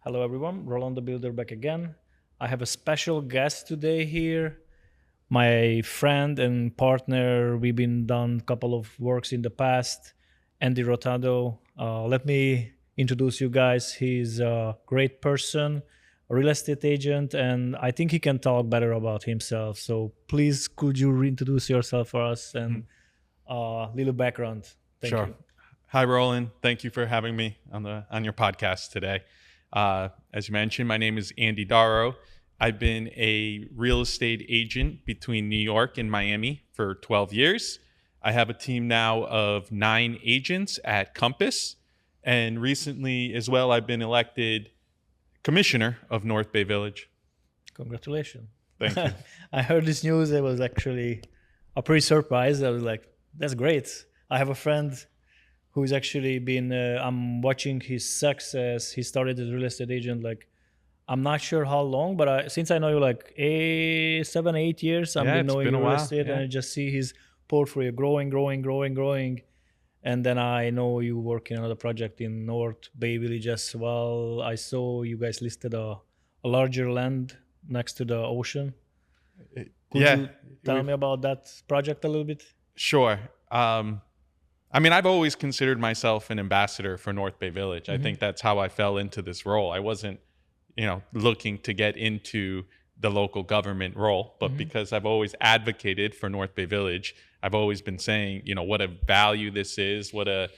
Hello, everyone. Roland the Builder back again. I have a special guest today here. My friend and partner. We've been done a couple of works in the past. Andy Rotado. Let me introduce you guys. He's a great person, a real estate agent, and I think he can talk better about himself. So please, could you reintroduce yourself for us and little background? Thank Sure. you. Hi, Roland. Thank you for having me on your podcast today. As you mentioned, my name is Andy Daro. I've been a real estate agent between New York and Miami for 12 years. I have a team now of 9 agents at Compass. And recently as well, I've been elected commissioner of North Bay Village. Congratulations. Thank you. I heard this news. I was actually pretty surprised. I was like, that's great. I have a friend who's actually been, I'm watching his success. He started as a real estate agent, like, I'm not sure how long, but since I know you like 7, 8 years, I've been It's knowing been a real while. estate and Yeah. I just see his portfolio growing. And then I know you work in another project in North Bay Village as well. I saw you guys listed a larger land next to the ocean. Could you tell me about that project a little bit? Sure. I mean, I've always considered myself an ambassador for North Bay Village. I think that's how I fell into this role. I wasn't, looking to get into the local government role, but because I've always advocated for North Bay Village, I've always been saying, what a value this is, what a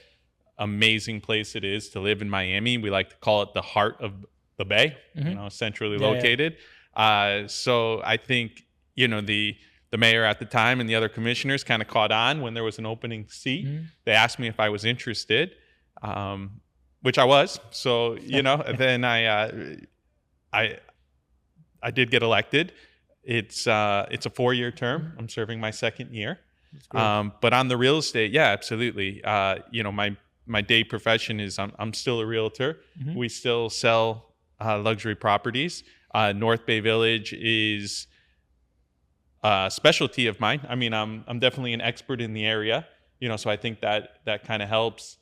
amazing place it is to live in Miami. We like to call it the heart of the Bay, centrally located. So I think, the mayor at the time and the other commissioners kind of caught on when there was an opening seat. They asked me if I was interested, which I was. So, then I did get elected. It's a 4-year term. I'm serving my second year. But on the real estate, yeah, absolutely. My day profession is I'm still a realtor. We still sell luxury properties. North Bay Village is specialty of mine. I mean, I'm definitely an expert in the area, so I think that kind of helps.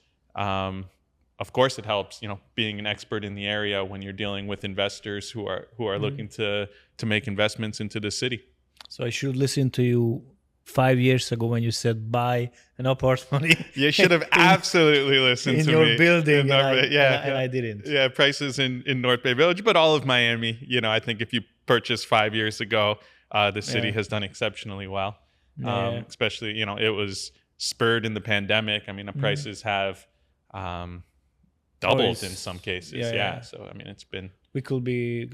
Of course it helps, being an expert in the area when you're dealing with investors who are looking to make investments into the city. So I should listen to you 5 years ago when you said buy an apartment. You should have absolutely listened in to your me. building, And I didn't. Yeah, prices in North Bay Village, but all of Miami. I think if you purchased 5 years ago, the city has done exceptionally well. Especially, it was spurred in the pandemic. I mean, the prices have doubled in some cases. So I mean, it's been. We could be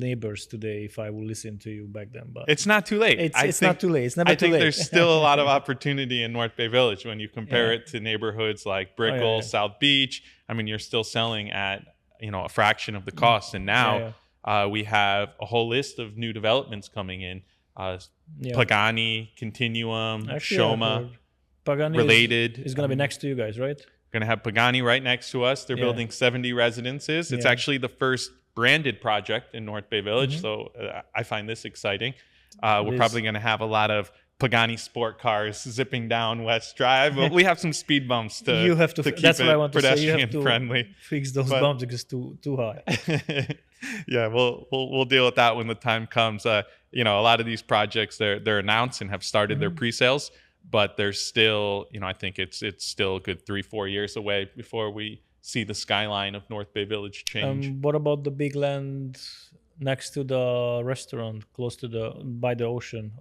neighbors today if I would listen to you back then. But it's not too late. It's not too late. It's never too late. I think there's still a lot of opportunity in North Bay Village when you compare it to neighborhoods like Brickell, South Beach. I mean, you're still selling at a fraction of the cost, and now. We have a whole list of new developments coming in. Pagani, Continuum, Shoma, Pagani related. is going to be next to you guys, right? Going to have Pagani right next to us. They're building 70 residences. It's actually the first branded project in North Bay Village, so I find this exciting. We're probably going to have a lot of Pagani sport cars zipping down West Drive, but we have some speed bumps to you have to keep that's it what I want to say. You have to friendly. Fix those bumps because it's too high. Yeah, we'll deal with that when the time comes. A lot of these projects they're announced and have started their pre-sales, but there's still, I think it's still a good 3-4 years away before we see the skyline of North Bay Village change. What about the big land next to the restaurant, close to by the ocean?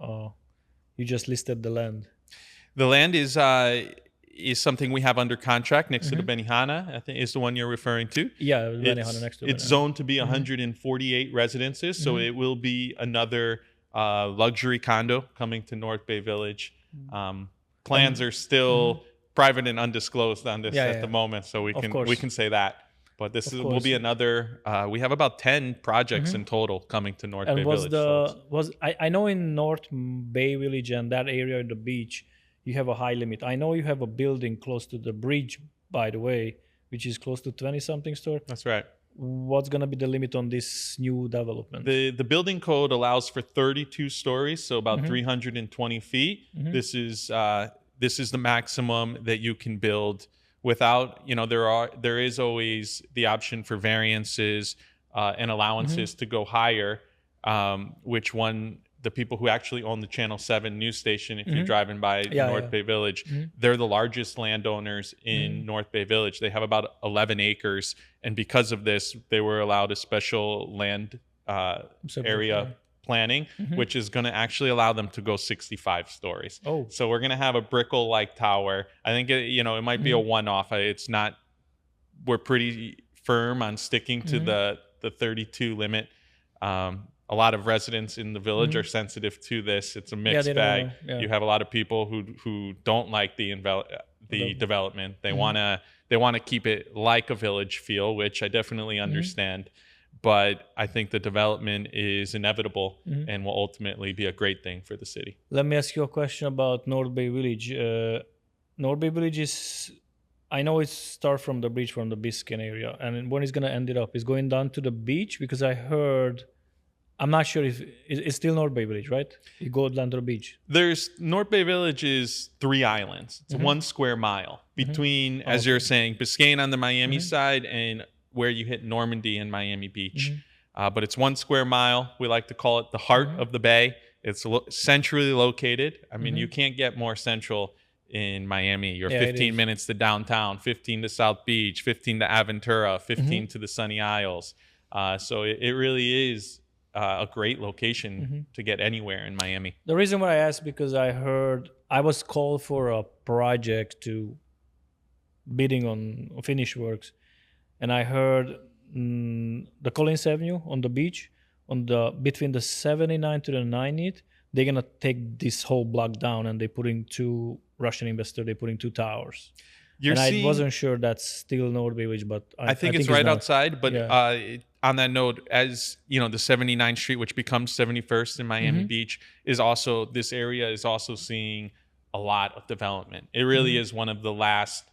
You just listed the land. The land is something we have under contract next to the Benihana. I think is the one you're referring to. Yeah, Benihana next to. It's zoned to be 148 residences, so it will be another luxury condo coming to North Bay Village. Plans are still private and undisclosed on this at the moment, so we can say that. But this will be another. We have about 10 projects in total coming to North Bay Village. I know in North Bay Village and that area of the beach, you have a high limit. I know you have a building close to the bridge, by the way, which is close to 20-something store. That's right. What's going to be the limit on this new development? The building code allows for 32 stories, so about 320 feet. This is the maximum that you can build without, there is always the option for variances and allowances to go higher, which the people who actually own the Channel 7 news station, if you're driving by North Bay Village, they're the largest landowners in North Bay Village. They have about 11 acres. And because of this, they were allowed a special land area planning, which is going to actually allow them to go 65 stories. Oh. So we're going to have a brickle-like tower. I think, it might be a one-off. It's not, we're pretty firm on sticking to the 32 limit. A lot of residents in the village are sensitive to this. It's a mixed bag. You have a lot of people who don't like the development. They want to keep it like a village feel, which I definitely understand. But I think the development is inevitable and will ultimately be a great thing for the city. Let me ask you a question about North Bay Village. North Bay Village is, I know it starts from the bridge from the Biscayne area, and when it's going to end it up, it's going down to the beach, because I heard, I'm not sure if it's still North Bay Village, right? You go down to the beach. North Bay Village is 3 islands. It's 1 square mile between, as you're saying, Biscayne on the Miami side and where you hit Normandy and Miami Beach. But it's 1 square mile. We like to call it the heart of the bay. It's centrally located. I mean, you can't get more central in Miami. You're 15 minutes to downtown, 15 to South Beach, 15 to Aventura, 15 to the Sunny Isles. So it really is a great location to get anywhere in Miami. The reason why I asked, because I was called for a project to bidding on finish works, and I heard the Collins Avenue on the beach, between the 79 to the 90th, they're gonna take this whole block down, and they're putting 2 Russian investors. They're putting 2 towers. I wasn't sure that's still North Bay Village, but I think it's right outside. But on that note, as you know, the 79th Street, which becomes 71st in Miami Beach, this area is also seeing a lot of development. It really is one of the last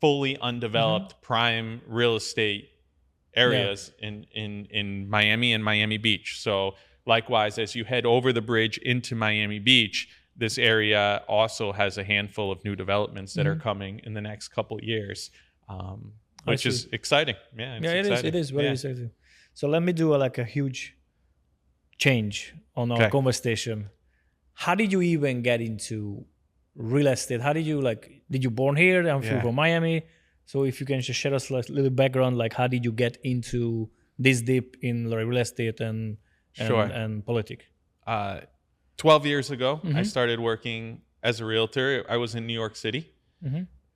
fully undeveloped prime real estate areas in Miami and Miami Beach. So likewise, as you head over the bridge into Miami Beach, this area also has a handful of new developments that are coming in the next couple of years, which is exciting. It is very exciting. So let me do a huge change on our conversation. How did you even get into real estate? How did you did you born here? I'm from Miami. So if you can just share us a little background, how did you get into this deep in real estate and politics? 12 years ago, I started working as a realtor. I was in New York City.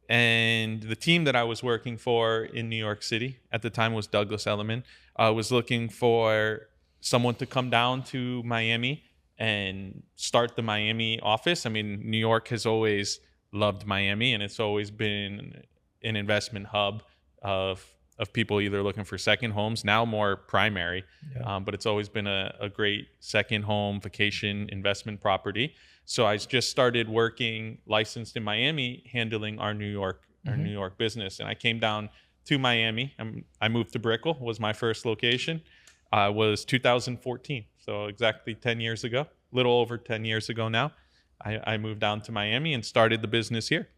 And the team that I was working for in New York City at the time was Douglas Elliman, was looking for someone to come down to Miami and start the Miami office. I mean, New York has always loved Miami, and it's always been an investment hub of people either looking for second homes, now more primary, but it's always been a great second home vacation investment property. So I just started working licensed in Miami, handling our New York business. And I came down to Miami. I moved to Brickell, was my first location. Was 2014, so exactly 10 years ago, a little over 10 years ago now. I moved down to Miami and started the business here.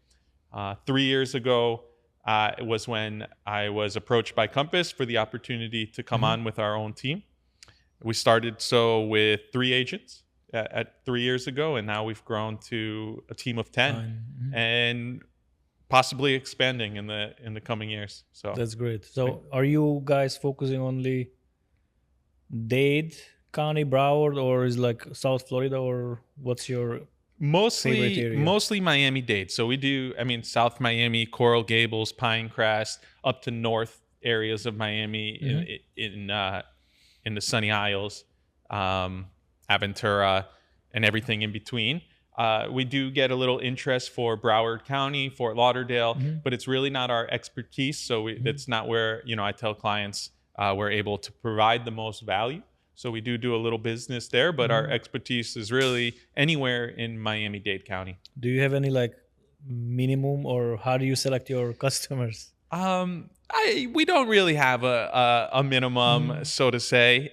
3 years ago, it was when I was approached by Compass for the opportunity to come on with our own team. We started with 3 agents at 3 years ago, and now we've grown to a team of 10 and possibly expanding in the coming years. So that's great. So are you guys focusing only Dade County, Broward, or is South Florida, or what's your mostly Miami-Dade. So we do, South Miami, Coral Gables, Pinecrest, up to north areas of Miami in the Sunny Isles, Aventura, and everything in between. We do get a little interest for Broward County, Fort Lauderdale, but it's really not our expertise. So that's not where, I tell clients we're able to provide the most value. So we do a little business there, but our expertise is really anywhere in Miami-Dade County. Do you have any minimum, or how do you select your customers? We don't really have a minimum, so to say.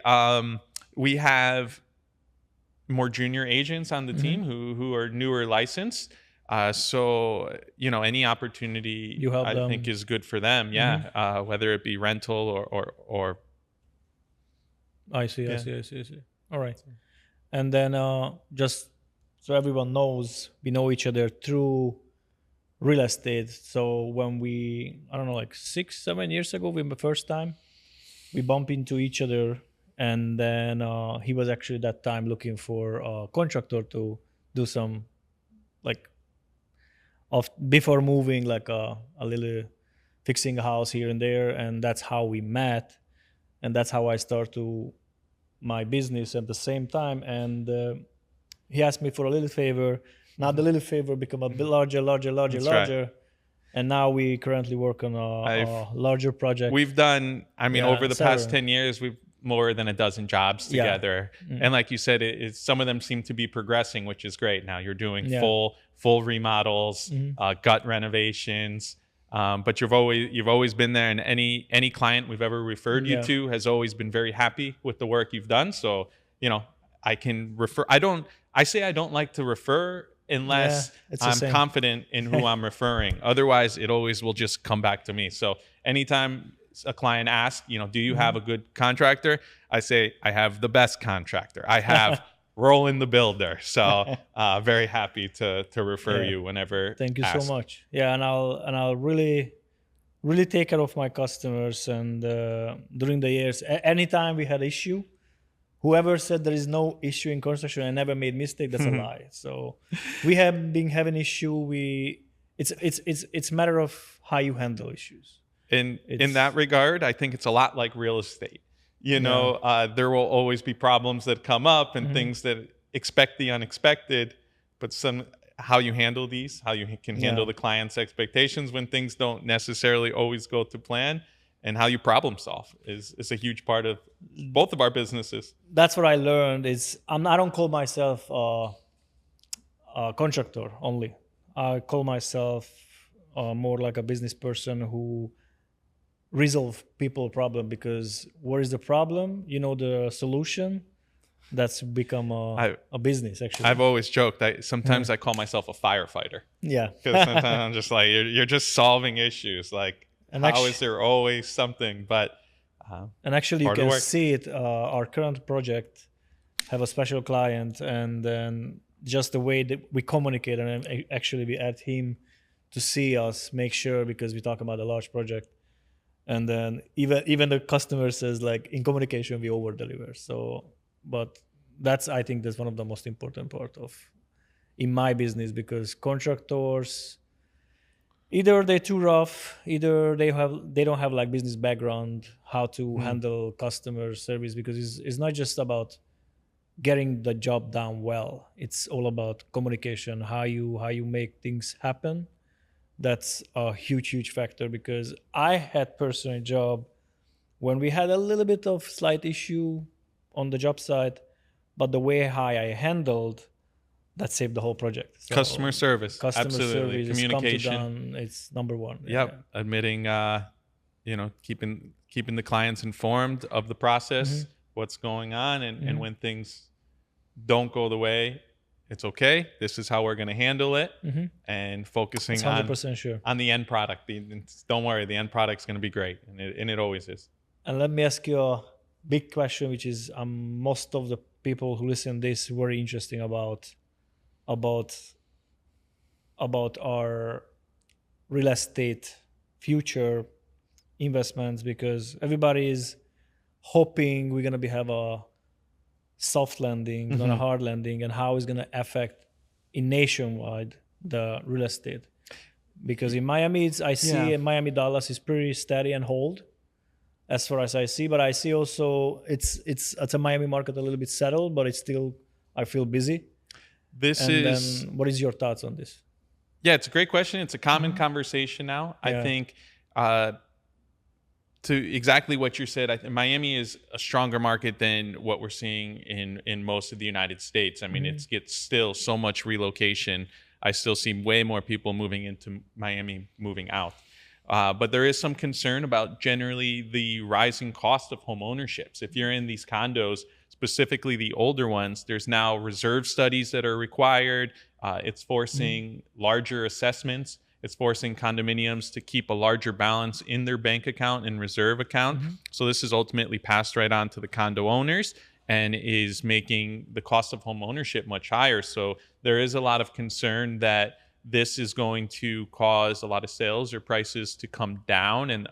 We have more junior agents on the team who are newer licensed. So any opportunity You help I think them. is good for them. Mhm. Yeah, whether it be rental or I see, I yeah. see, I see, I see. All right. And then just so everyone knows, we know each other through real estate. So when we, I don't know, like 6 7 years ago, we the first time we bump into each other, and then he was actually that time looking for a contractor to do some like of before moving, like a little fixing a house here and there, and that's how we met, and that's how I start to my business at the same time. And he asked me for a little favor. Now the little favor become a bit larger, larger, larger, That's right. larger, and now we currently work on I've a larger project. We've done, I mean, over Yeah, the past several. 10 years, we've more than a dozen jobs Yeah, together. mm, And like you said, some of them seem to be progressing, which is great. Now you're doing yeah, full remodels, mhm. gut renovations. But you've always been there, and any client we've ever referred you Yeah, to has always been very happy with the work you've done. So, you know, I can refer. I say I don't like to refer yeah. unless It's the I'm same. confident in who I'm referring. Otherwise, it always will just come back to me. So anytime a client asks, do you have Mhm. a good contractor? I say, I have the best contractor. I have Roland the Builder. So very happy to refer Yeah, you whenever thank you so asked. much. Yeah, and I'll really take care of my customers. And during the years, anytime we had issue, whoever said there is no issue in construction and never made mistake, that's a lie. So we have been having issue. It's matter of how you handle issues. In that It's regard, I think it's a lot like real estate. yeah. There will always be problems that come up and Hmm. things that expect the unexpected, but how you handle these, how you can handle Yeah, the client's expectations when things don't necessarily always go to plan, and how you problem solve is a huge part of both of our businesses. that's what I learned. I don't call myself a contractor only. I call myself more like a business person who resolve people problem, because what is the problem? You know the solution. That's become I a business actually. I've always joked that Yeah. sometimes I call myself a firefighter Yeah. because sometimes I'm just like you're just solving issues. Like and how is actually, there always something? But and actually, you part of the can work. see it. Our current project have a special client, and then just the way that we communicate, and actually we add him to see us, make sure, because we talk about a large project, and then even the customer says like in communication we over deliver. So, but I think that's one of the most important part of in my business, because contractors either they're too rough, either they don't have like business background how to Hmm. handle customer service, because it's not just about getting the job done well. It's all about communication, how you make things happen. That's a huge factor, because I had personal job when we had a little bit of slight issue on the job site, but the way how I handled that saved the whole project. Customer So service, customer absolutely. service is come to Communication. done. It's number one. Yeah, Yep. yeah. Admitting, keeping the clients informed of the process, Hmm. what's going on, and Hmm. when things don't go the way, it's okay. This is how we're going to handle it, Hmm. and That's focusing 100% sure. on the end product. Don't worry, the end product's going to be great, and it always is. And let me ask you a big question, which is most of the people who listen this very interesting about about our real estate future investments, because everybody is hoping we're gonna have a soft landing, not a Hmm. hard landing, and how it's gonna affect in nationwide the real estate. Because in Miami, I Yeah. see in Miami, Dallas is pretty steady and hold as far as I see. But I see also it's a Miami market a little bit settled, but it's still I feel busy. This And is then, what is your thoughts on this? Yeah, it's a great question. It's a common Mhm. conversation now. I Yeah. think uh, to exactly what you said, Miami is a stronger market than what we're seeing in most of the United States. I mean, Mhm. it's gets still so much relocation. I still see way more people moving into Miami, moving out. But there is some concern about generally the rising cost of home ownerships. If you're in these condos, specifically the older ones, there's now reserve studies that are required. It's forcing larger assessments. It's forcing condominiums to keep a larger balance in their bank account and reserve account. So this is ultimately passed right on to the condo owners and is making the cost of home ownership much higher. So there is a lot of concern that this is going to cause a lot of sales or prices to come down. And,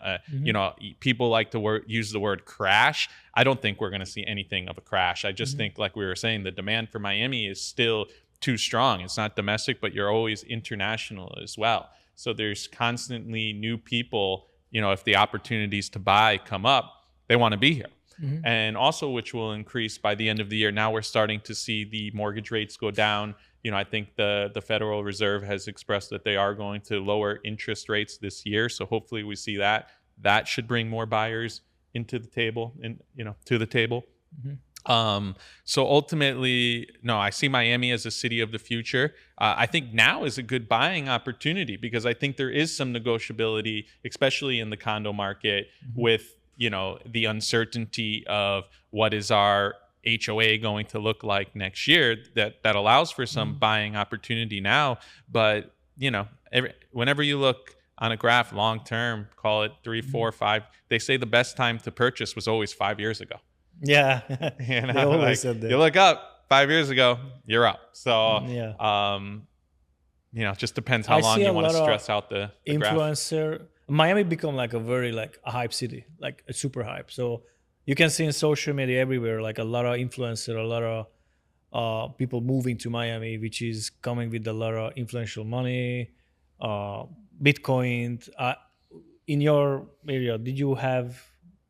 people like to use the word crash. I don't think we're going to see anything of a crash. I just think, like we were saying, the demand for Miami is still too strong. It's not domestic, but you're always international as well. So there's constantly new people, if the opportunities to buy come up, they want to be here. And also, which will increase by the end of the year. Now we're starting to see the mortgage rates go down. I think the Federal Reserve has expressed that they are going to lower interest rates this year. So hopefully we see that. That should bring more buyers into the table and, to the table. So ultimately, no, I see Miami as a city of the future. I think now is a good buying opportunity because I think there is some negotiability, especially in the condo market, with the uncertainty of what is our HOA going to look like next year. That allows for some buying opportunity now. But whenever you look on a graph long term, call it 3, 4, 5, they say the best time to purchase was always 5 years ago. Yeah, they always said that. You look up 5 years ago, you're up. So it just depends how long you want to stress out the influencer graph. Miami become like a very a hype city, like a super hype. So you can see in social media everywhere, like a lot of influencer, a lot of people moving to Miami, which is coming with a lot of influential money, Bitcoin. In your area, did you have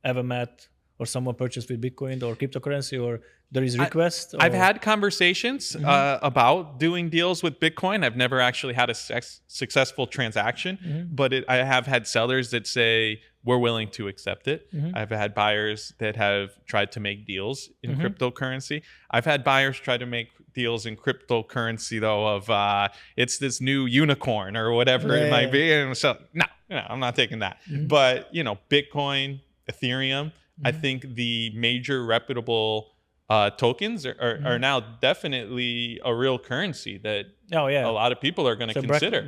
ever met or someone purchased with Bitcoin or cryptocurrency, or there is request? I've had conversations about doing deals with Bitcoin. I've never actually had a successful transaction, but I have had sellers that say we're willing to accept it. I've had buyers that have tried to make deals in cryptocurrency. I've had buyers try to make deals in cryptocurrency, though, of it's this new unicorn or whatever it might be. And so, no, I'm not taking that. But, Bitcoin, Ethereum, I think the major reputable tokens are now definitely a real currency that a lot of people are going to consider.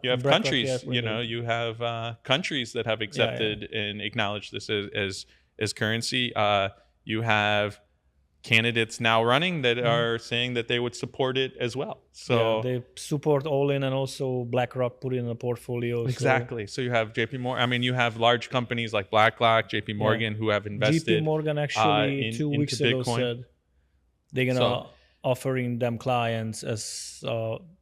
You have countries, you have countries that have accepted and acknowledged this as currency. You have candidates now running that are saying that they would support it as well. So they support all in, and also BlackRock put it in a portfolio. Exactly. So you have JP Morgan. I mean, you have large companies like BlackRock, JP Morgan, who have invested. JP Morgan actually 2 weeks ago said they're gonna offering them clients as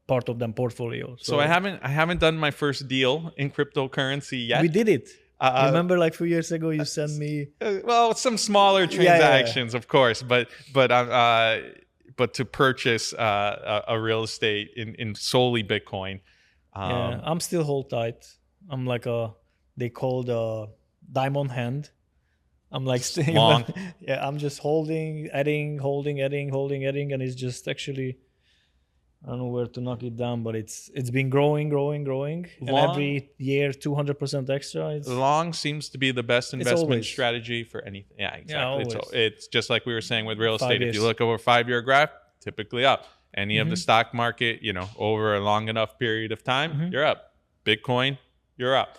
part of them portfolio. So I haven't done my first deal in cryptocurrency yet. We did it. Remember, like 2 years ago, you sent me some smaller transactions, of course, but to purchase a real estate in solely Bitcoin. I'm still hold tight. I'm like they call the diamond hand. I'm like staying long. I'm just holding, adding, and it's just actually, I don't know where to knock it down, but it's been growing, and every year 200% extra. Long seems to be the best investment strategy for anything. Yeah, exactly. It's just like we were saying with real estate. If you look over a 5-year graph, typically up. Any of the stock market, over a long enough period of time, you're up. Bitcoin, you're up.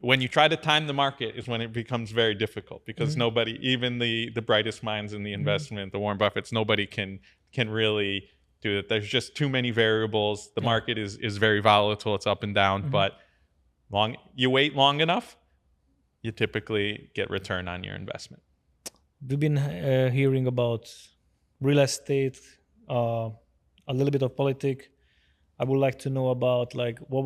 When you try to time the market is when it becomes very difficult, because nobody, even the brightest minds in the investment, the Warren Buffetts, nobody can really do it. There's just too many variables. The market is very volatile. It's up and down. But you wait long enough, you typically get return on your investment. We've been hearing about real estate, a little bit of politics. I would like to know about what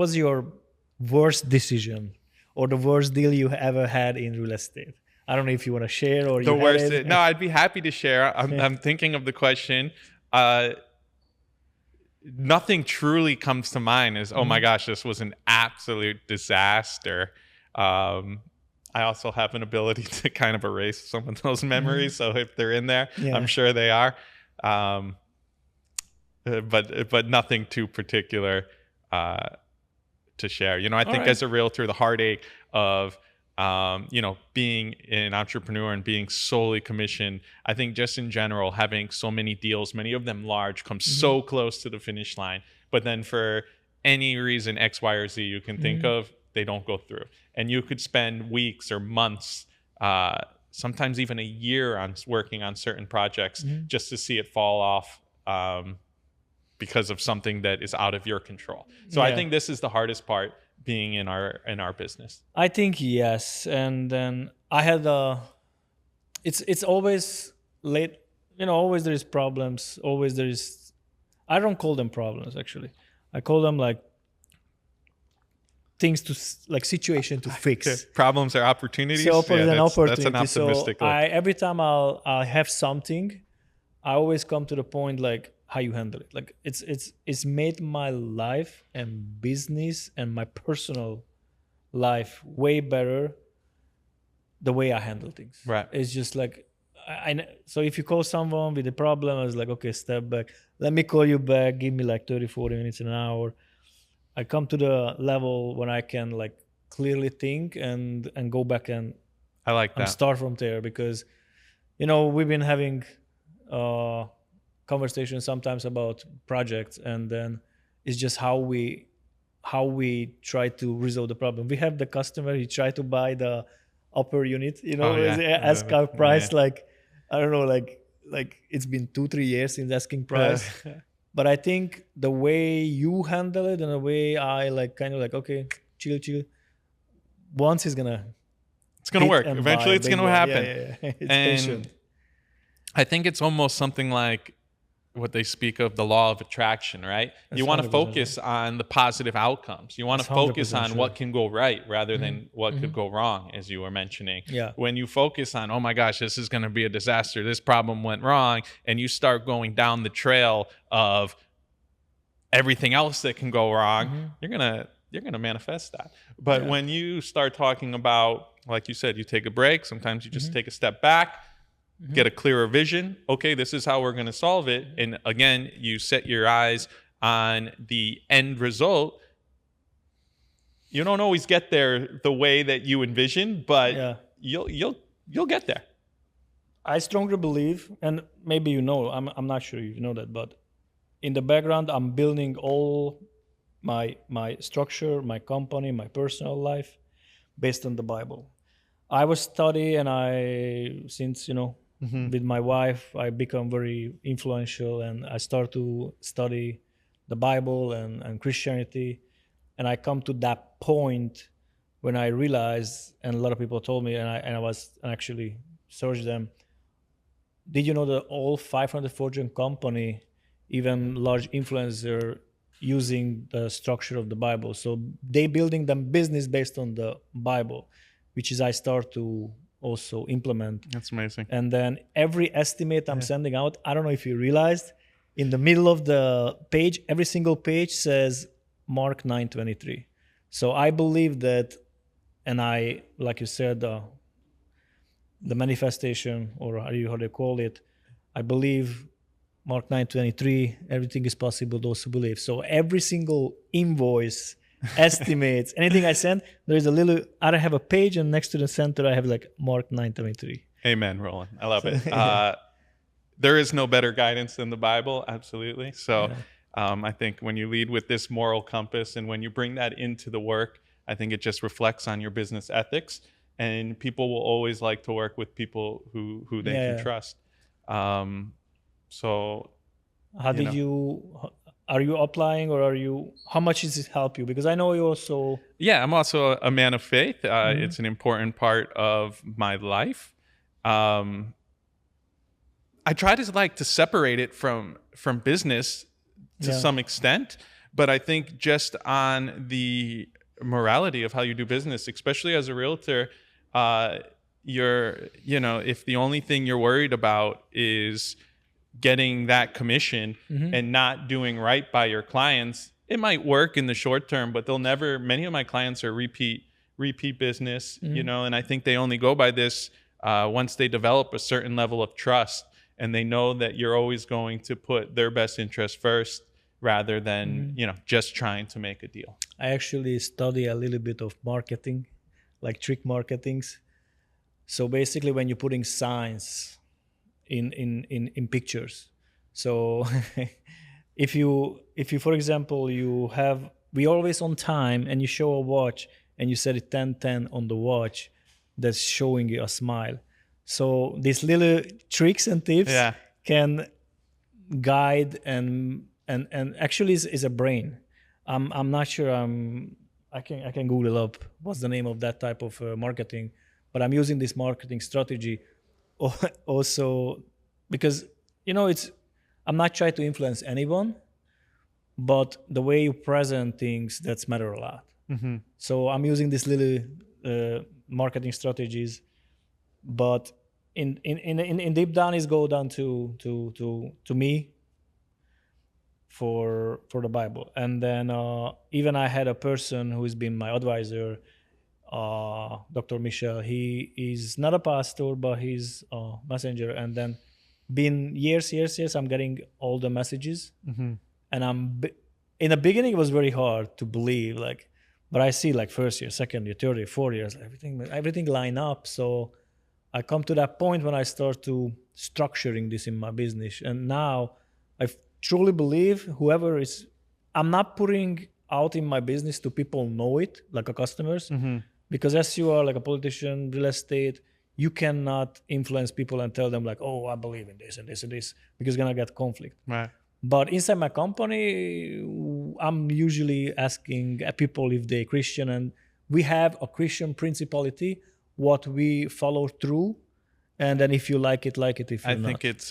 was your worst decision or the worst deal you ever had in real estate? I don't know if you want to share or the worst. No, I'd be happy to share. I'm thinking of the question. Nothing truly comes to mind as, oh my gosh, this was an absolute disaster. I also have an ability to kind of erase some of those memories. So if they're in there, I'm sure they are. But nothing too particular to share. I think as a realtor, the heartache of being an entrepreneur and being solely commissioned, I think just in general, having so many deals, many of them large, come so close to the finish line, but then for any reason X, Y, or Z you can think of, they don't go through. And you could spend weeks or months, sometimes even a year on working on certain projects just to see it fall off, because of something that is out of your control. So I think this is the hardest part, being in our business. I think yes, and then I had it's always late. Always there is problems. Always there is. I don't call them problems actually. I call them like things like situation to fix. Problems are opportunities. So That's an optimistic look. Every time I'll have something, I always come to the point like how you handle it. Like it's made my life and business and my personal life way better the way I handle things. Right. It's just like so if you call someone with a problem, I was like, okay, step back. Let me call you back. Give me like 30, 40 minutes, an hour. I come to the level when I can like clearly think and go back and I like that. and start from there, because we've been having conversations sometimes about projects, and then it's just how we try to resolve the problem. We have the customer, he tried to buy the upper unit, ask our price, like I don't know, like it's been 2-3 years since asking price. But I think the way you handle it and the way I like kind of like, okay, chill. Once it's gonna work. Eventually it's gonna happen. Yeah. It's and patient. I think it's almost something like what they speak of, the law of attraction, right? You want to focus on the positive outcomes. You want to focus on what can go right rather than what could go wrong, as you were mentioning. Yeah. When you focus on, oh my gosh, this is going to be a disaster, this problem went wrong, and you start going down the trail of everything else that can go wrong, you're gonna manifest that. But when you start talking about, like you said, you take a break, sometimes you just take a step back, get a clearer vision. Okay, this is how we're going to solve it. And again, you set your eyes on the end result. You don't always get there the way that you envision, but you'll get there. I strongly believe, and maybe I'm not sure you know that, but in the background, I'm building all my structure, my company, my personal life based on the Bible. I was study, and since with my wife, I become very influential, and I start to study the Bible and Christianity. And I come to that point when I realized, and a lot of people told me, and I was actually searched them. Did you know that all 500 Fortune company, even large influencer, using the structure of the Bible? So they building them business based on the Bible, which is I start to also implement. That's amazing. And then every estimate I'm sending out, I don't know if you realized, in the middle of the page, every single page says Mark 9:23. So I believe that, and I, like you said, the manifestation, or how do you call it, I believe Mark 9:23, everything is possible those who believe. So every single invoice, estimates, anything I send, there's a little, I have a page, and next to the center I have like Mark 9:23. Amen, Roland. I love it. There is no better guidance than the Bible, absolutely. So I think when you lead with this moral compass, and when you bring that into the work, I think it just reflects on your business ethics, and people will always like to work with people who they can trust. So how did are you applying, or how much does it help you? Because I know you also... Yeah, I'm also a man of faith. It's an important part of my life. I try to separate it from business to some extent, but I think just on the morality of how you do business, especially as a realtor, if the only thing you're worried about is getting that commission and not doing right by your clients, it might work in the short term, but many of my clients are repeat business, and I think they only go by this once they develop a certain level of trust, and they know that you're always going to put their best interest first rather than, just trying to make a deal. I actually study a little bit of marketing. like trick marketings. So basically, when you're putting signs in pictures, so if you for example you have we always on time and you show a watch and you set it 10:10 on the watch, that's showing you a smile. So these little tricks and tips Yeah. can guide and actually is a brain. I'm not sure. I can Google up what's the name of that type of marketing, but I'm using this marketing strategy also because it's I'm not trying to influence anyone, but the way you present things that's matter a lot. So I'm using these little marketing strategies, but in deep down is go down to me for the Bible. And then even I had a person who's been my advisor, Dr. Michel. He is not a pastor, but he's a messenger. And then been years, I'm getting all the messages, and in the beginning it was very hard to believe, like, but I see like first year, second year, third year, 4 years, everything line up. So I come to that point when I start to structuring this in my business, and now I truly believe whoever is, I'm not putting out in my business to people know it like a customers, because as you are like a politician, real estate, you cannot influence people and tell them like, oh, I believe in this and this and this, because you're gonna get conflict. Right. But inside my company, I'm usually asking people if they're Christian, and we have a Christian principality, what we follow through. And then if you like it, like it. If I you're think not, it's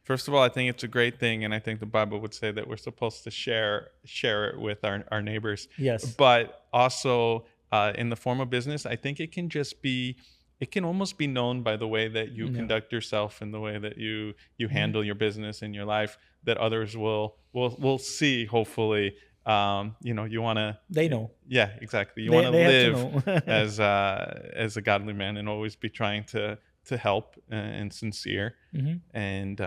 first of all, I think it's a great thing, and I think the Bible would say that we're supposed to share it with our neighbors. Yes. But also in the form of business, I think it can almost be known by the way that you conduct yourself and the way that you handle your business and your life, that others will see. Hopefully, you want to. they know. Yeah, exactly. You They- want to they have to live know. as a godly man and always be trying to help and sincere. And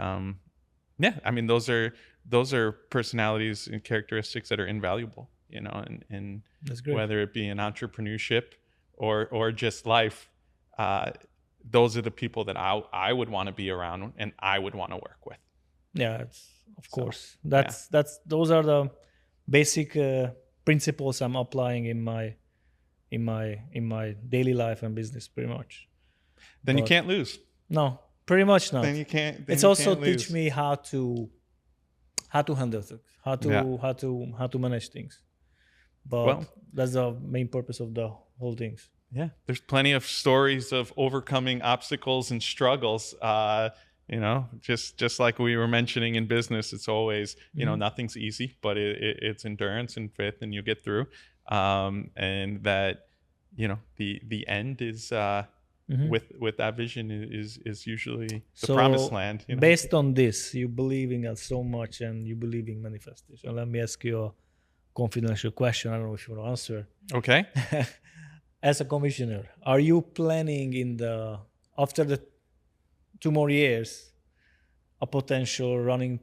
yeah, I mean those are personalities and characteristics that are invaluable, and That's great. whether it be in entrepreneurship or just life, those are the people that I would want to be around and I would want to work with. Yeah, of course. That's those are the basic principles I'm applying in my daily life and business, pretty much. Then you But- can't lose. No, pretty much not. Then you can't. Then It's you also can't teach lose. me how to handle things, how to manage things. But Well- that's the main purpose of the whole things. Yeah, there's plenty of stories of overcoming obstacles and struggles. Just like we were mentioning in business, it's always, nothing's easy, but it's endurance and faith, and you get through. And that, the end is with that vision is usually the So, promised land. based on this, you believe in God so much and you believe in manifestation. Let me ask you a confidential question. I don't know if you want to answer. Okay. As a commissioner, are you planning after the 2 more years a potential running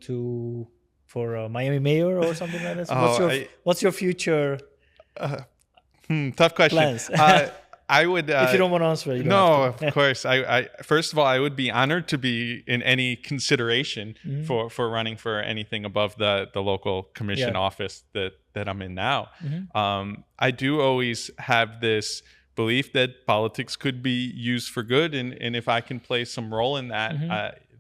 for Miami mayor or something like that? What's your future Tough question. plans? I would. If you don't want to answer, you don't No, have to. of course. I first of all, I would be honored to be in any consideration for running for anything above the local commission Yeah. office that I'm in now. I do always have this belief that politics could be used for good, and if I can play some role in that,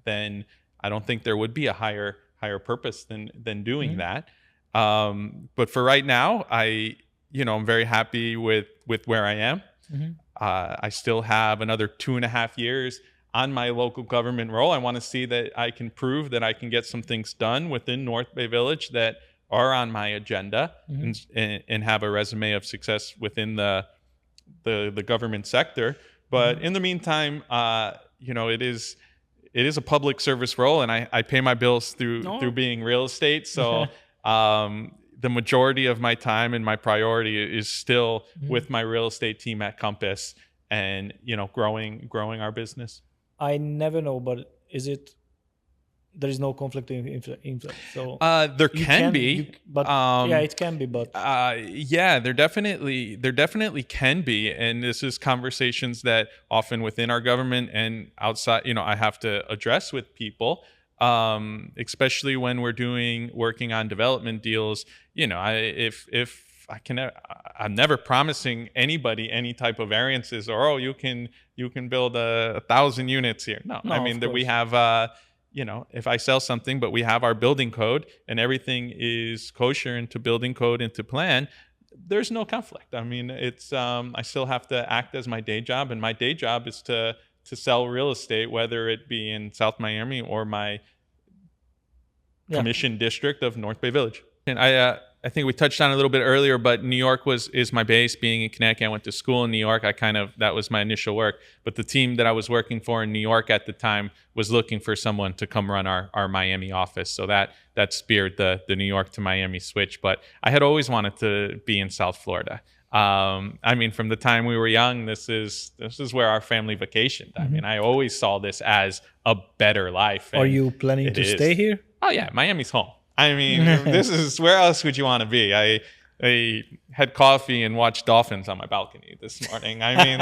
then I don't think there would be a higher purpose than doing that. But for right now, I'm very happy with where I am. I still have another 2.5 years on my local government role. I want to see that I can prove that I can get some things done within North Bay Village that are on my agenda, and have a resume of success within the government sector. But in the meantime, it is a public service role, and I pay my bills through being real estate. So the majority of my time and my priority is still with my real estate team at Compass, and growing our business. I never know, but is it there is no conflict in interest. So There you can can you be. but yeah, it can be, but Yeah, there definitely can be, and this is conversations that often within our government and outside, I have to address with people, especially when we're working on development deals. If I can, I'm never promising anybody any type of variances or you can build 1,000 units here. No, I no, mean of that we course. have. If I sell something, but we have our building code and everything is kosher into building code into plan, there's no conflict. I mean, it's I still have to act as my day job, and my day job is to sell real estate, whether it be in South Miami or my Yeah. commission district of North Bay Village. And I think we touched on it a little bit earlier, but New York is my base. Being in Connecticut, I went to school in New York. That was my initial work. But the team that I was working for in New York at the time was looking for someone to come run our Miami office. So that speared the New York to Miami switch. But I had always wanted to be in South Florida. I mean, from the time we were young, this is where our family vacationed. I mean, I always saw this as a better life. Are And you planning it to is. stay here? Oh yeah, Miami's home. I mean, this is where else would you want to be? I had coffee and watched dolphins on my balcony this morning. I mean,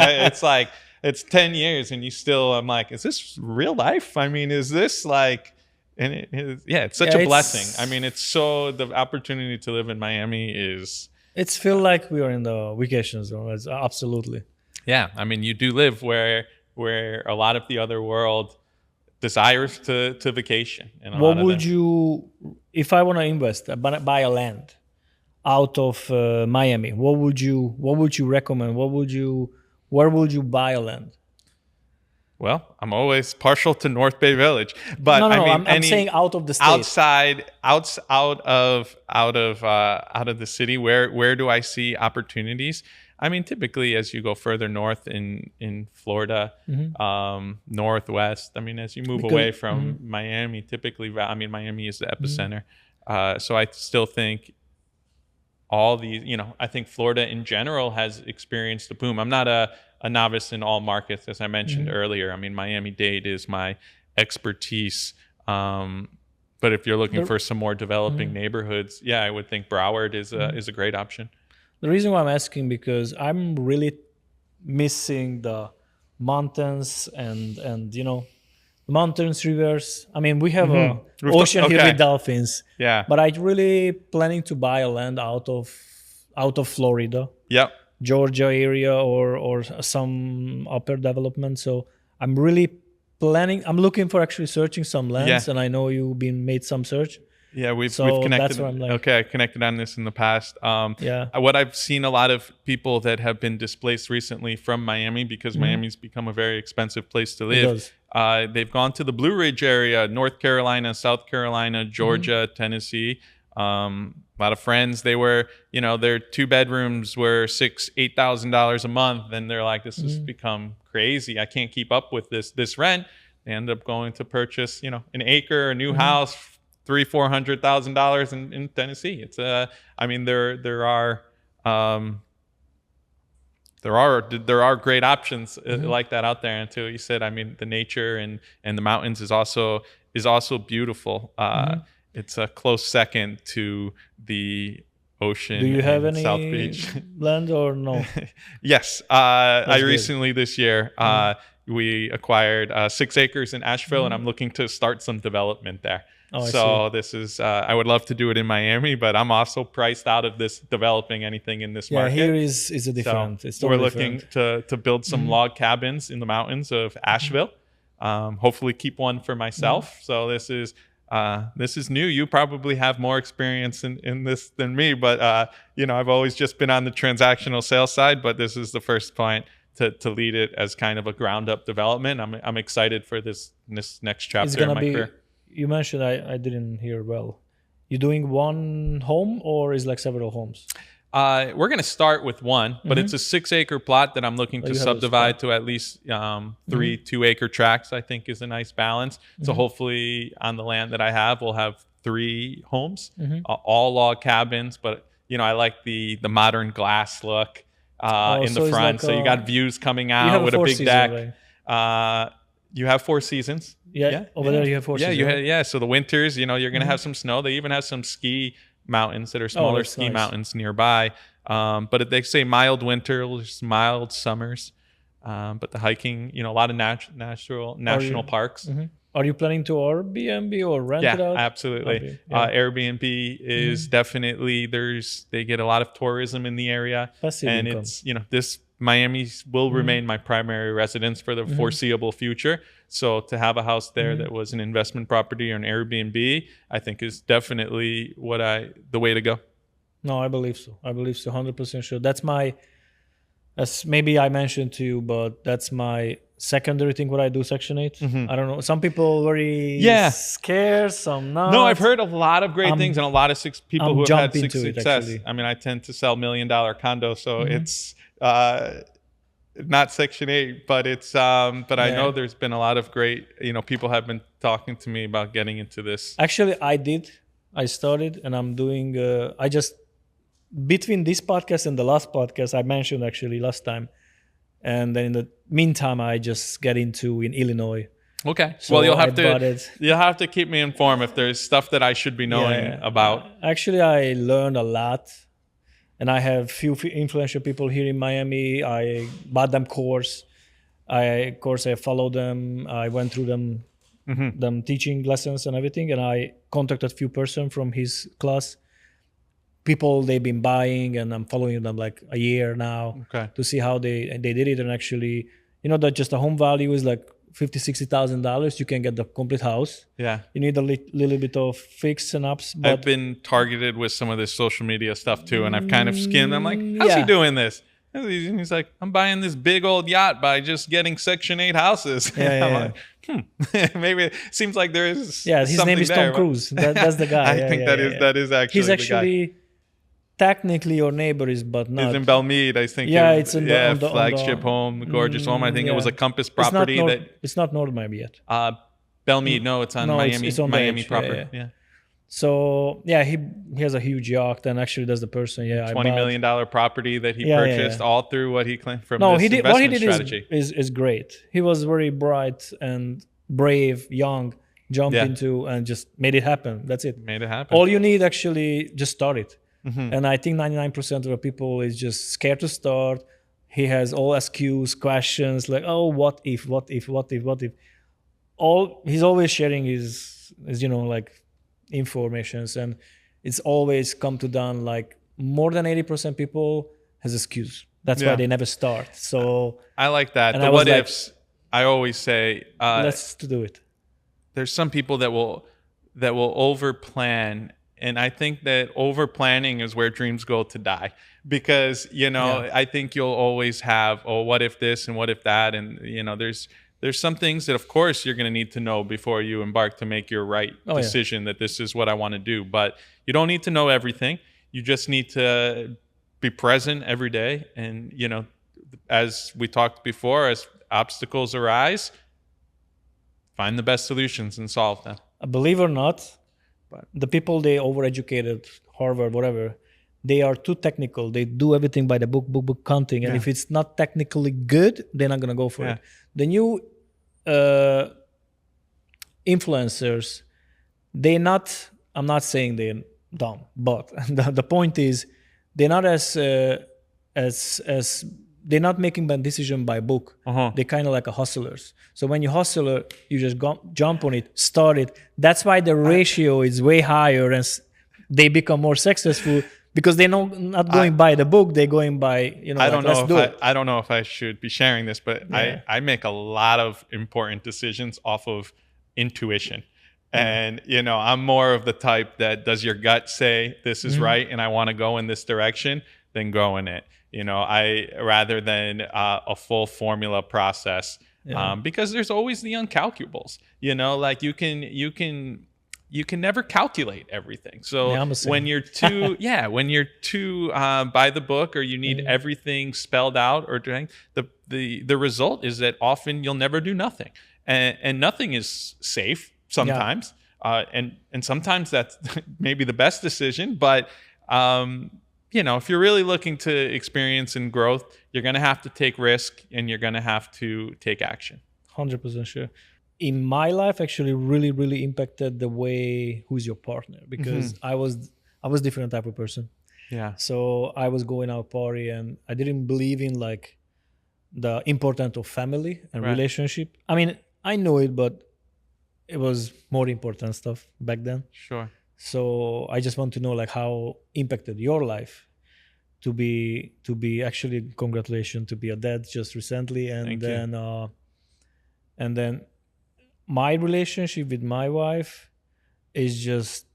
it's 10 years and I'm like, is this real life? I mean, is this like, and it's such Yeah, a blessing. I mean, the opportunity to live in Miami is, It's feel like we are in the vacation zone. It's absolutely. yeah. I mean, you do live where a lot of the other world desires to vacation. And a What lot of would them, you, if I want to invest, buy a land out of Miami? What would you recommend? Where would you buy a land? well, I'm always partial to North Bay Village, but No, no, I no. mean, I'm saying out of the state. out of the city, where do I see opportunities? I mean, typically as you go further north in Florida, northwest, I mean, as you move away from Miami, typically, I mean, Miami is the epicenter. So I still think all these, I think Florida in general has experienced a boom. I'm not a novice in all markets, as I mentioned earlier. I mean, Miami-Dade is my expertise. But if you're looking for some more developing neighborhoods, yeah, I would think Broward is a great option. The reason why I'm asking, because I'm really missing the mountains and mountains, rivers. I mean, we have a ocean here okay. with dolphins. Yeah. But I really planning to buy a land out of Florida, Yep. Georgia area, or some upper development. So I'm really planning. I'm looking for actually searching some lands, Yeah. and I know you've been some search. Yeah, we've So connected. that's where I'm like- okay, I connected on this in the past. Yeah. What I've seen a lot of people that have been displaced recently from Miami because Miami's become a very expensive place to live. does. They've gone to the Blue Ridge area, North Carolina, South Carolina, Georgia, Tennessee. A lot of friends. They were, their 2 bedrooms were $8,000 a month, and they're like, this has become crazy. I can't keep up with this rent. They end up going to purchase, an acre, a new house. $300,000-$400,000 in Tennessee. It's I mean, there are great options like that out there. And too, you said, I mean, the nature and the mountains is also beautiful. It's a close second to the ocean. Do you have and any South Beach? land or no? Yes, I good. recently this year we acquired 6 acres in Asheville, and I'm looking to start some development there. Oh, I So this is I would love to do it in Miami, but I'm also priced out of this developing anything in this Yeah, market. here is a different. So It's we're totally looking to build some log cabins in the mountains of Asheville. Hopefully keep one for myself. So this is new. You probably have more experience in this than me, but I've always just been on the transactional sales side, but this is the first point to lead it as kind of a ground up development. I'm excited for this next chapter It's in gonna my be. career. You mentioned I didn't hear well. You doing one home or is like several homes? We're going to start with one, but it's a 6-acre plot that I'm looking to you have a subdivide to at least 3 2-acre tracts, I think is a nice balance. So hopefully on the land that I have, we'll have 3 homes, all log cabins. But, I like the modern glass look in so the it's front. like So you got views coming You have out with a Four big Seasons, deck. right? You have 4 seasons. Yeah, over there you have four Yeah, seasons. Right? yeah. So the winters, you're gonna have some snow. They even have some ski mountains that are Oh, smaller that's ski nice. mountains nearby. But they say mild winters, mild summers. But the hiking, a lot of national parks. Are you planning to Airbnb or rent it Yeah, out? absolutely. Yeah. Airbnb is definitely they get a lot of tourism in the area, Passive and income. it's this Miami will remain my primary residence for the foreseeable future. So to have a house there that was an investment property or an Airbnb, I think is definitely the way to go. No, I believe so. 100% sure. That's maybe I mentioned to you, but that's my secondary thing. What I do, Section 8. I don't know. Some people very scared, some not. No, I've heard a lot of great things and a lot of people I'm who have had jumping to it, success. actually. I mean, I tend to sell $1 million condos, so it's not Section 8, but it's but I know there's been a lot of great, people have been talking to me about getting into this. Actually, I started, and I'm doing. I just between this podcast and the last podcast I mentioned actually last time, and then in the meantime I just get into in Illinois. Okay. So well, you'll have to keep me informed if there's stuff that I should be knowing about. Actually, I learned a lot, and I have few influential people here in Miami. I bought them course. I follow them. I went through them teaching lessons and everything, and I contacted few person from his class. People they've been buying, and I'm following them like a year now to see how they did it. And actually, that just the home value is like $50,000-$60,000. You can get the complete house. Yeah, you need a little bit of fix and ups. But I've been targeted with some of this social media stuff too, and I've kind of skimmed. I'm like, how's he doing this? And he's like, I'm buying this big old yacht by just getting Section 8 houses. I'm like, maybe it seems like there is. Yeah, his name is Tom Cruise. That's the guy. I think that is actually. He's actually technically your neighbor is, but not. It's in Belmead, I think. Yeah, it's in the flagship home, gorgeous home. I think it was a Compass property it's not North Miami yet. Belmead, no, it's on Miami. It's on Miami edge. proper. Yeah. So he has a huge yacht, and actually that's the person. $20 million property that he purchased all through what he claimed from this investment what he did strategy. is great. He was very bright and brave, young, jumped into and just made it happen. That's it. Made it happen. All you need actually just start it. And I think 99% of the people is just scared to start. He has all excuses, questions like, oh, what if? He's always sharing his like informations, and it's always come to down like more than 80% people has excuse. That's why they never start. So I like that. The what ifs. I always say, let's do it. There's some people that will over plan. And I think that over planning is where dreams go to die, because I think you'll always have, oh, what if this and what if that, and there's some things that of course you're going to need to know before you embark to make your right decision that this is what I want to do. But you don't need to know everything. You just need to be present every day, and as we talked before, as obstacles arise, find the best solutions and solve them. Believe it or not, the people they overeducated, Harvard, whatever, they are too technical. They do everything by the book counting. And if it's not technically good, they're not going to go for it. The new influencers, I'm not saying they're dumb, but the point is they're not as they're not making bad decision by book. They're kind of like a hustlers. So when you hustler, you just jump on it, start it. That's why the ratio is way higher, and they become more successful because they're not going by the book. They're going by I don't know if I should be sharing this, but I make a lot of important decisions off of intuition. And I'm more of the type that does your gut say this is right and I want to go in this direction, then go in it. I rather than a full formula process, because there's always the uncalculables. Like you can never calculate everything. So when you're too by the book, or you need everything spelled out, or doing the result is that often you'll never do nothing, and nothing is safe sometimes, and sometimes that's maybe the best decision, but. If you're really looking to experience and growth, you're going to have to take risk and you're going to have to take action. 100% sure. In my life, actually, really, really impacted the way who's your partner, because I was different type of person. Yeah. So I was going out party, and I didn't believe in like the importance of family and Right. relationship. I mean, I know it, but it was more important stuff back then. Sure. So I just want to know like how impacted your life to be actually, congratulations to be a dad just recently, and Thank you. then my relationship with my wife is just,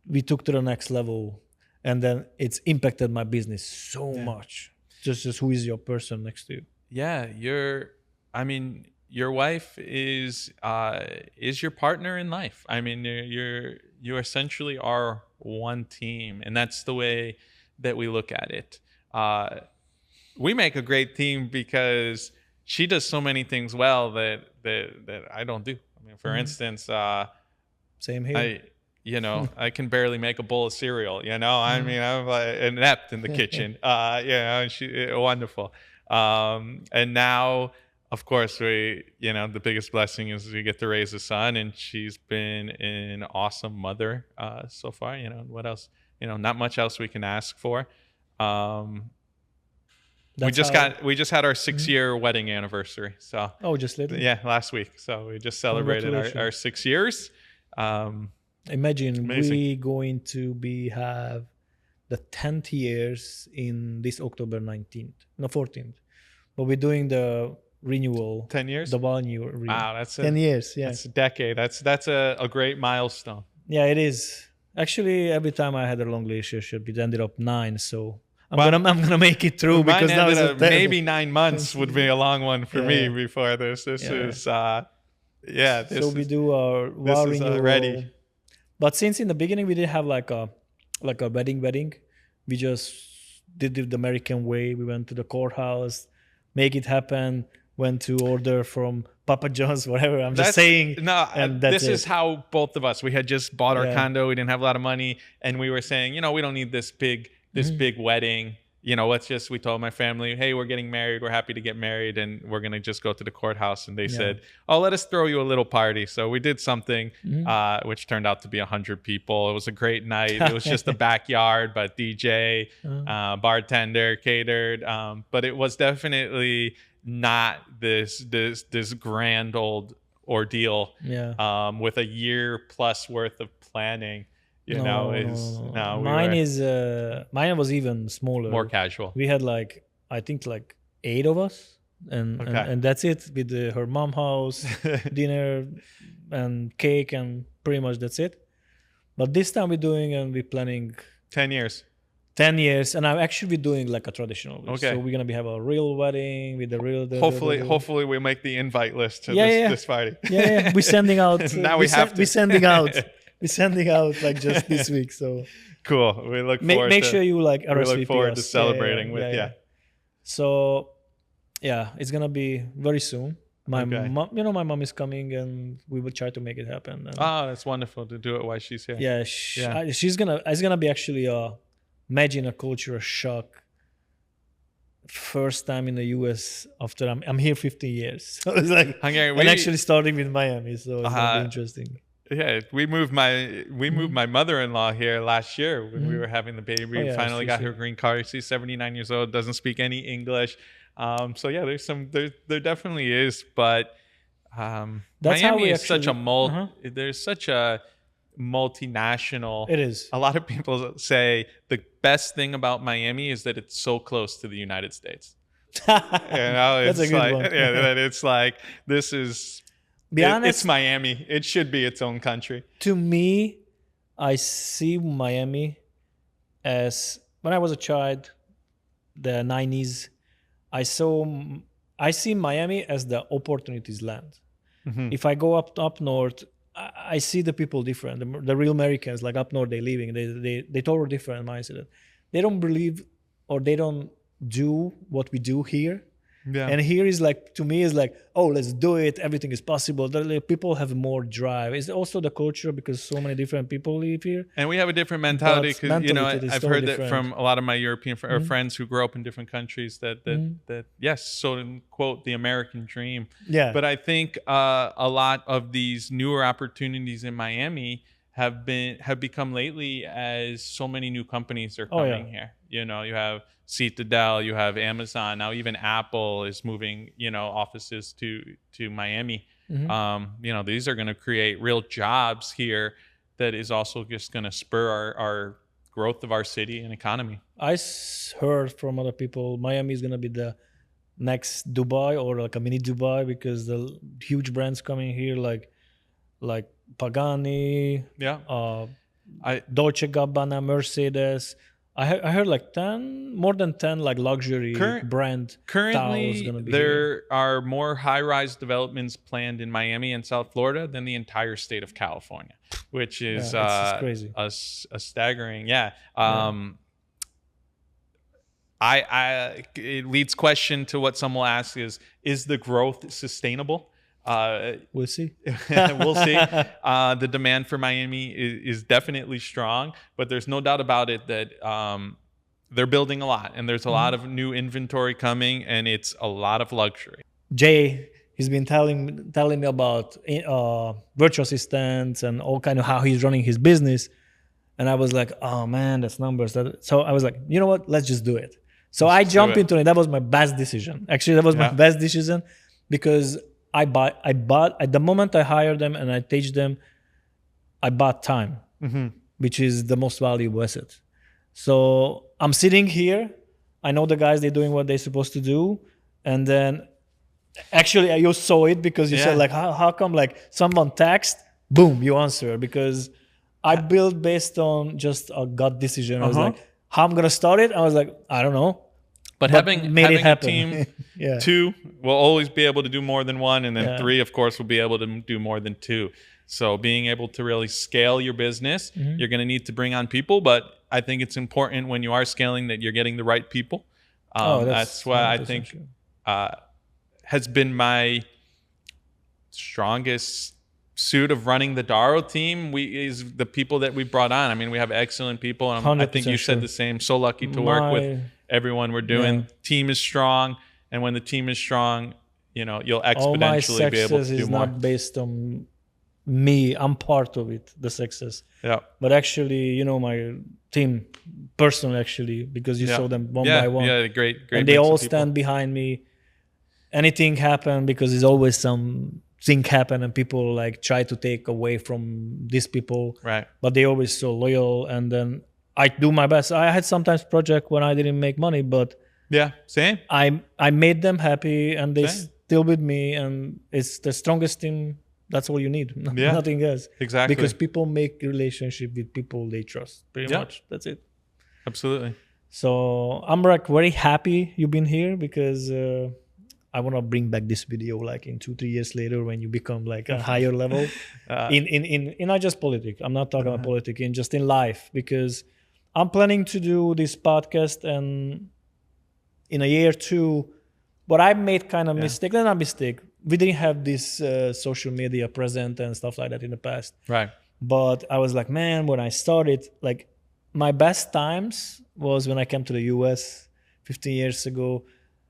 we took to the next level, and then it's impacted my business so Yeah. much. Just who is your person next to you? Yeah, I mean, your wife is your partner in life. I mean, you essentially are one team, and that's the way that we look at it. We make a great team because she does so many things well that I don't do. I mean, for instance, Same here. I can barely make a bowl of cereal. I mean, I'm like inept in the kitchen. And she wonderful. And now, of course, the biggest blessing is we get to raise a son, and she's been an awesome mother so far. What else? Not much else we can ask for. We That's just how- we just had our 6-year wedding anniversary. So Oh, just lately. yeah, last week. So we just celebrated our 6 years. Imagine Amazing. we going to have the 10th years in this October 19th, no 14th, but we're doing the renewal. 10 years. The one year. Wow, that's 10 years. Yeah, That's a decade. That's a great milestone. yeah, it is. Actually, every time I had a long relationship, it ended up 9. So I'm gonna make it through, Mine because now ended it's up maybe 9 months would be a long one for me Yeah. before this. This Yeah. is this so we is, do our this vow is renewal. already. But since in the beginning we didn't have like a wedding, we just did it the American way. We went to the courthouse, make it happen. Went to order from Papa John's, whatever. I'm just saying. No, and that's this is it. how both of us. We had just bought our Yeah. condo. We didn't have a lot of money, and we were saying, we don't need this big wedding. We told my family, hey, we're getting married. We're happy to get married, and we're gonna just go to the courthouse. And they said, oh, let us throw you a little party. So we did something, which turned out to be 100 people. It was a great night. It was just a backyard, but DJ, bartender, catered. But it was definitely not this grand old ordeal. Yeah. With a year plus worth of planning. No, Mine was even smaller. more casual. We had I think 8 of us, and Okay. and that's it, with her mom house, dinner and cake, and pretty much that's it. But this time we're planning 10 years. 10 years, and I'm actually doing like a traditional way. Okay. So we're gonna have a real wedding with the real. Hopefully we make the invite list to Yeah. this party. Yeah. We're sending out. Now we have to. We're sending out. We're sending out just this week. So Cool. We look forward make to, sure you we RSVP look forward to us. celebrating with you. So yeah, it's gonna be very soon. My Okay. mom, my mom is coming, and we will try to make it happen. And Oh, that's wonderful to do it while she's here. yeah, she's gonna. It's gonna be actually imagine a cultural shock. First time in the US after I'm here 15 years. So it's like, Hungary, and actually starting with Miami, so it's gonna be interesting. Yeah, we moved my mother-in-law here last year when we were having the baby. Oh, We yeah, finally she's got her here. green card. She's 79 years old, doesn't speak any English. So yeah, there definitely is, but That's how Miami we is such a actually- there's such a multinational. It is. A lot of people say the best thing about Miami is that it's so close to the United States. That's a good one. Yeah, that it's like this is. Be honest, It's Miami. It should be its own country. to me, I see Miami as, when I was a child, the 90s, I see Miami as the opportunities land. If I go up north, I see the people different. The real Americans, like up north, they living. They totally different mindset. They don't believe, or they don't do what we do here. Yeah. And here is like, to me, is like, oh, let's do it. Everything is possible. People have more drive. It's also the culture because so many different people live here. And we have a different mentality But because, mentally, it is I've totally heard that different. from a lot of my European or friends who grew up in different countries that yes, so to quote, the American dream. Yeah. But I think a lot of these newer opportunities in Miami have become lately as so many new companies are coming here. You know, you have Citadel, you have Amazon, now even Apple is moving, offices to Miami. You know, these are going to create real jobs here that is also just going to spur our growth of our city and economy. Heard from other people Miami is going to be the next Dubai or like a mini Dubai because the huge brands coming here like Pagani, Yeah. Dolce Gabbana, Mercedes. I heard like more than 10 like luxury brand towels Currently, gonna be there here. are more high-rise developments planned in Miami and South Florida than the entire state of California, which is it's crazy. a staggering. Yeah. It leads question to what some will ask is the growth sustainable? We'll see. We'll see. The demand for Miami is definitely strong, but there's no doubt about it that they're building a lot, and there's a lot of new inventory coming, and it's a lot of luxury. Jay, he's been telling me about virtual assistants and all kind of how he's running his business, and I was like, oh man, that's numbers. So I was like, you know what? Let's just do it. So I jumped into it. That was my best decision. Actually, that was my best decision because I bought at the moment I hired them and I teach them, I bought time, which is the most valuable asset. So I'm sitting here. I know the guys, they're doing what they're supposed to do. And then actually you saw it because you said like, how come like someone text, boom, you answer. Because I built based on just a gut decision. I was like, how I'm going to start it? I was like, I don't know. But having a team, yeah. 2 will always be able to do more than 1, and then 3, of course, will be able to do more than 2. So being able to really scale your business, you're going to need to bring on people. But I think it's important when you are scaling that you're getting the right people. That's why I think has been my strongest suit of running the Daro team is the people that we brought on. I mean, we have excellent people. And I think you said the same. So lucky to work with everyone we're doing. Team is strong. And when the team is strong, you'll exponentially be able to do more. All my success is not based on me. I'm part of it, the success. Yeah. But actually, my team, personally, actually, because you saw them one by one. Yeah, great. And they all stand behind me. Anything happen because there's always something happen and people like try to take away from these people. Right. But they always so loyal. And then I do my best. I had sometimes project when I didn't make money, but same. I made them happy and they still with me, and it's the strongest team. That's all you need. Nothing else. Exactly. Because people make relationship with people they trust. Pretty much. That's it. Absolutely. So I'm like very happy you've been here because I want to bring back this video like in 2-3 years later when you become like a higher level in not just politics. I'm not talking about politics, just in life, because I'm planning to do this podcast and in a year or two, but I made kind of mistake. Not a mistake. We didn't have this social media present and stuff like that in the past. Right. But I was like, man, when I started, like my best times was when I came to the US 15 years ago.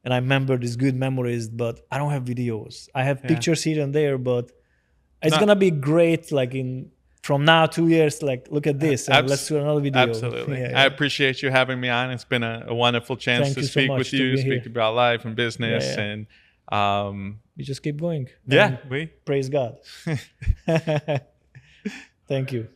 And I remember these good memories, but I don't have videos. I have pictures here and there, but it's going to be great. Like from now 2 years, like look at this and let's do another video. Absolutely. I appreciate you having me on. It's been a wonderful chance to speak with you, speak about life and business. And we just keep going. Yeah. Praise God. Thank you.